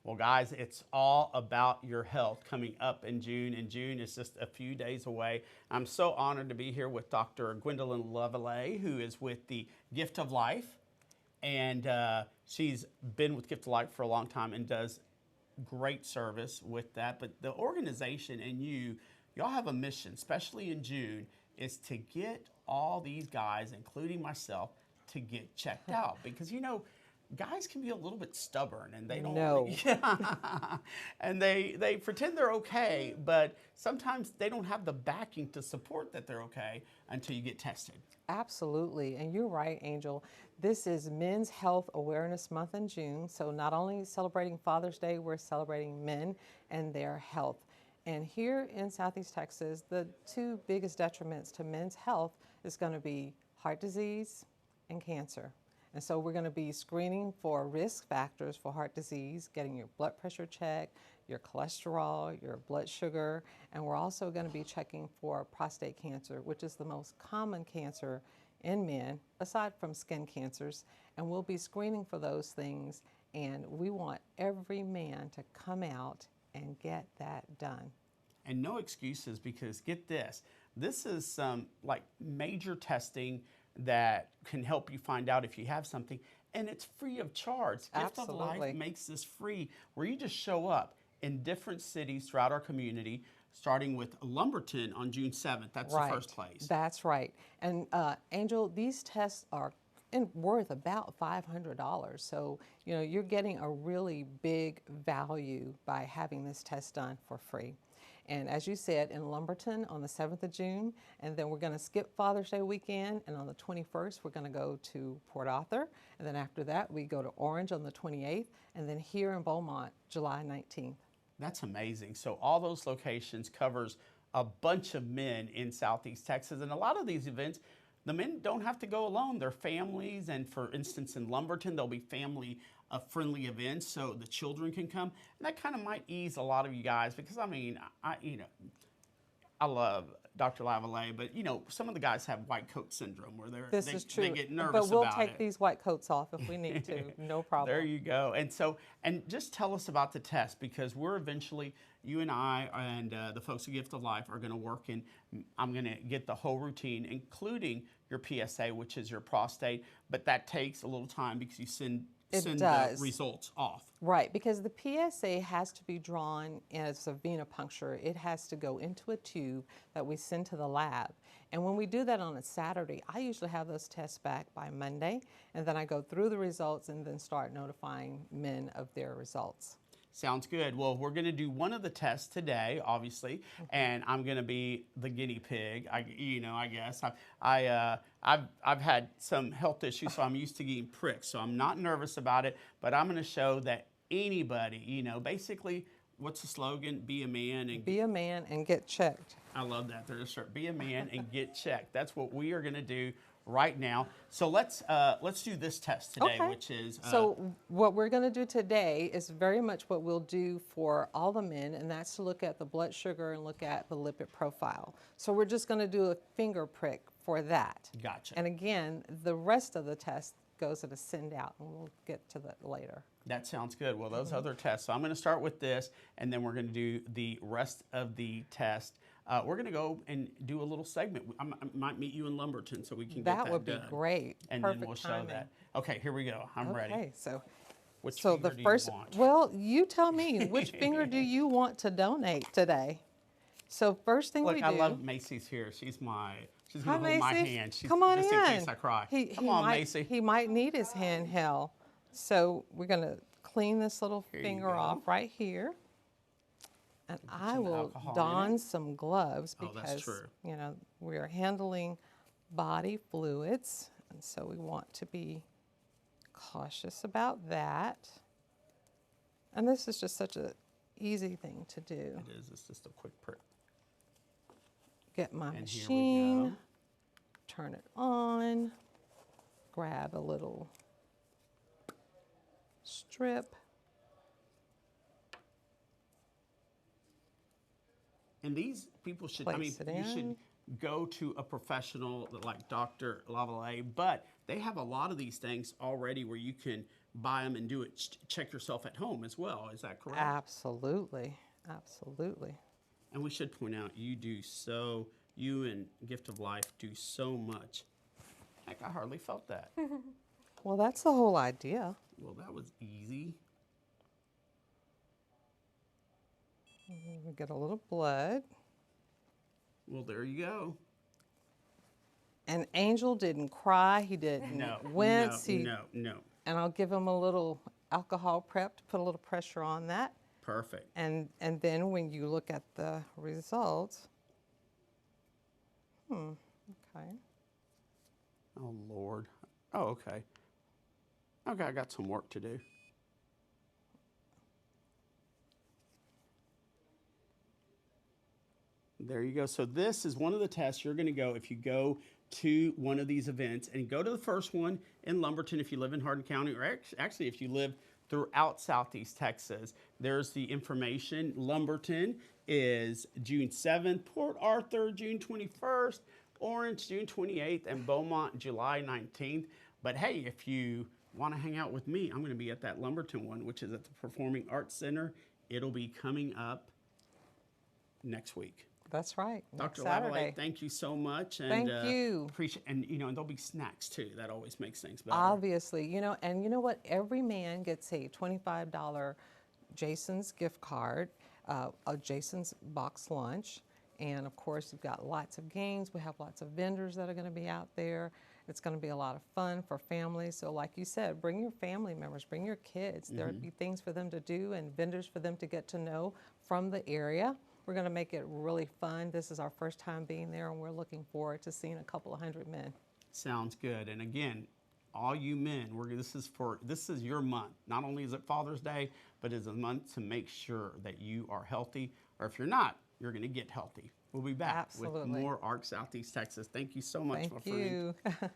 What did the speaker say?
Well, guys, it's all about your health coming up in June, and June is just a few days away. I'm so honored to be here with Dr. Gwendolyn Lavallee, who is with the Gift of Life, and she's been with Gift of Life for a long time and does great service with that. But the organization and y'all have a mission, especially in June, is to get all these guys, including myself, to get checked out because guys can be a little bit stubborn and they don't and they pretend they're okay, but sometimes they don't have the backing to support that they're okay until you get tested. Absolutely, and you're right, Angel. This is Men's Health Awareness Month in June, so not only celebrating Father's Day, we're celebrating men and their health. And here in Southeast Texas, the two biggest detriments to men's health is going to be heart disease and cancer. And so we're going to be screening for risk factors for heart disease, getting your blood pressure checked, your cholesterol, your blood sugar, and we're also going to be checking for prostate cancer, which is the most common cancer in men, aside from skin cancers. And we'll be screening for those things, and we want every man to come out and get that done. And no excuses, because get this is some like major testing that can help you find out if you have something, and it's free of charge. Gift of Life makes this free, where you just show up in different cities throughout our community, starting with Lumberton on June 7th. That's the first place. That's right. And Angel, these tests are worth about $500. So, you're getting a really big value by having this test done for free. And as you said, in Lumberton on the 7th of June, and then we're going to skip Father's Day weekend, and on the 21st, we're going to go to Port Arthur, and then after that, we go to Orange on the 28th, and then here in Beaumont, July 19th. That's amazing. So all those locations covers a bunch of men in Southeast Texas, and a lot of these events, the men don't have to go alone. They're families, and for instance, in Lumberton, there'll be family-friendly events so the children can come. And that kind of might ease a lot of you guys, because I love Dr. Lavallee, but some of the guys have white coat syndrome where they get nervous about it. But we'll take these white coats off if we need to, no problem. There you go. And just tell us about the test, because we're eventually, you and I and the folks at Gift of Life are going to work, and I'm going to get the whole routine, including your PSA, which is your prostate, but that takes a little time because you send the results off. Right, because the PSA has to be drawn as a venipuncture. It has to go into a tube that we send to the lab. And when we do that on a Saturday, I usually have those tests back by Monday, and then I go through the results and then start notifying men of their results. Sounds good. Well, we're going to do one of the tests today, obviously, and I'm going to be the guinea pig. I guess I've had some health issues, so I'm used to getting pricked. So I'm not nervous about it, but I'm going to show that anybody, basically, what's the slogan? Be a man and get checked. I love that. There's a shirt. Be a man and get checked. That's what we are going to do right now. So let's do this test today, which is... So what we're going to do today is very much what we'll do for all the men, and that's to look at the blood sugar and look at the lipid profile. So we're just going to do a finger prick for that. Gotcha. And again, the rest of the test goes in a send out, and we'll get to that later. That sounds good. Well, those other tests. So I'm going to start with this, and then we're going to do the rest of the test. We're going to go and do a little segment. I might meet you in Lumberton so we can get that done. That would be great. And Perfect then we'll show timing. that. Okay, here we go. I'm ready. Okay, so which finger do you want? Well, you tell me. Which finger do you want to donate today? So first thing we do. Look, I love Macy's here. She's going to hold Macy. my hand. Come on just in. in case I cry. Come on, Macy. He might need his handheld. So we're going to clean this little finger off right here. And I will don some gloves because, we are handling body fluids. And so we want to be cautious about that. And this is just such an easy thing to do. It is. It's just a quick prick. Get my machine, turn it on, grab a little strip. And these people should, you should go to a professional like Dr. Lavallee, but they have a lot of these things already where you can buy them and do it, check yourself at home as well. Is that correct? Absolutely. Absolutely. And we should point out, you and Gift of Life do so much. Heck, I hardly felt that. Well, that's the whole idea. Well, that was easy. We get a little blood. Well, there you go. And Angel didn't cry. He didn't wince. No. And I'll give him a little alcohol prep to put a little pressure on that. Perfect. And then when you look at the results, okay. Oh, Lord. Oh, okay. Okay, I got some work to do. There you go. So this is one of the tests you're going to go if you go to one of these events, and go to the first one in Lumberton if you live in Hardin County, or actually if you live throughout Southeast Texas. There's the information. Lumberton is June 7th, Port Arthur June 21st, Orange June 28th, and Beaumont July 19th. But hey, if you want to hang out with me, I'm going to be at that Lumberton one, which is at the Performing Arts Center. It'll be coming up next week. That's right. Dr. Next Saturday. Lavallee, thank you so much. And, Thank you. Appreciate, and there'll be snacks too. That always makes things better. Obviously, and you know what? Every man gets a $25 Jason's gift card, a Jason's box lunch, and of course, you've got lots of games. We have lots of vendors that are going to be out there. It's going to be a lot of fun for families. So like you said, bring your family members, bring your kids. There'll be things for them to do and vendors for them to get to know from the area. We're going to make it really fun. This is our first time being there, and we're looking forward to seeing a couple of hundred men. Sounds good. And again, all you men, this is your month. Not only is it Father's Day, but it's a month to make sure that you are healthy, or if you're not, you're going to get healthy. We'll be back with more ARC Southeast Texas. Thank you so much, my friend. Thank you.